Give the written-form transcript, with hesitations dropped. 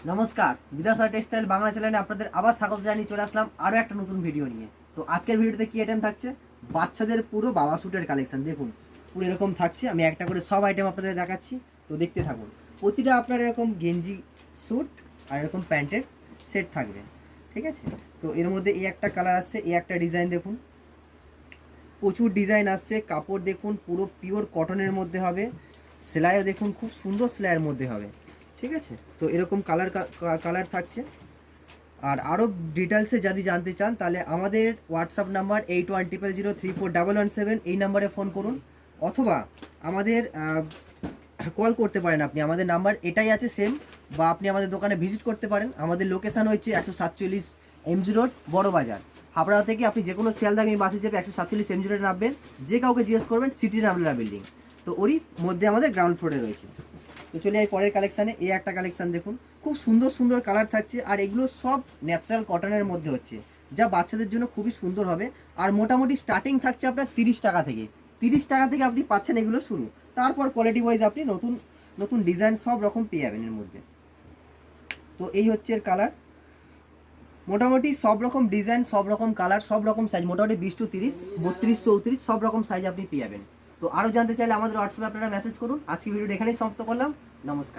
নমস্কার, বিদাস art textile Bangla চ্যানেলে আপনাদের আবার স্বাগত জানিয়ে চলে আসলাম আরও একটা নতুন ভিডিও নিয়ে। তো আজকের ভিডিওতে কী আইটেম থাকছে, বাচ্চাদের পুরো বাবা স্যুটের কালেকশন। দেখুন পুরো এরকম থাকছে, আমি একটা করে সব আইটেম আপনাদের দেখাচ্ছি, তো দেখতে থাকুন। প্রতিটা আপনার এরকম গেঞ্জি স্যুট আর এরকম প্যান্টের সেট থাকবে, ঠিক আছে। তো এর মধ্যে এই একটা কালার আসছে, এই একটা ডিজাইন দেখুন, প্রচুর ডিজাইন আসছে। কাপড় দেখুন পুরো পিওর কটনের মধ্যে হবে, সেলাইও দেখুন খুব সুন্দর সেলাইয়ের মধ্যে হবে, ঠিক আছে। তো এরকম কালার থাকছে। আর আরও ডিটেলসে যদি জানতে চান তাহলে আমাদের হোয়াটসঅ্যাপ নাম্বার 8100034117, এই নাম্বারে ফোন করুন, অথবা আমাদের কল করতে পারেন। আপনি আমাদের নাম্বার এটাই আছে সেম, বা আপনি আমাদের দোকানে ভিজিট করতে পারেন। আমাদের লোকেশান হচ্ছে 147 এমজি রোড, বড় বাজার, হাবড়া থেকে। আপনি যে কোনো শিয়ালদাগামী বাসে চেপে 147 এমজি রোডে নামবেন, যে কাউকে জিজ্ঞেস করবেন সিটি আমলা বিল্ডিং, তো ওরই মধ্যে আমাদের গ্রাউন্ড ফ্লোরে রয়েছে। তো চলে যাই পরের কালেকশানে। এই একটা কালেকশান দেখুন, খুব সুন্দর সুন্দর কালার থাকছে, আর এগুলো সব ন্যাচারাল কটনের মধ্যে হচ্ছে, যা বাচ্চাদের জন্য খুবই সুন্দর হবে। আর মোটামুটি স্টার্টিং থাকছে আপনার 30 টাকা থেকে। 30 টাকা থেকে আপনি পাচ্ছেন এগুলো শুরু, তারপর কোয়ালিটি ওয়াইজ আপনি নতুন নতুন ডিজাইন সব রকম পেয়ে যাবেন এর মধ্যে। তো এই হচ্ছে এর কালার, মোটামুটি সব রকম ডিজাইন, সব রকম কালার, সব রকম সাইজ, মোটামুটি 20 to 30, 32, 34 সব রকম সাইজ আপনি পেয়ে যাবেন। তো আরও জানতে চাইলে আমাদের হোয়াটসঅ্যাপে আপনারা মেসেজ করুন। আজকে ভিডিওটা এখানেই সমাপ্ত করলাম। নমস্কার।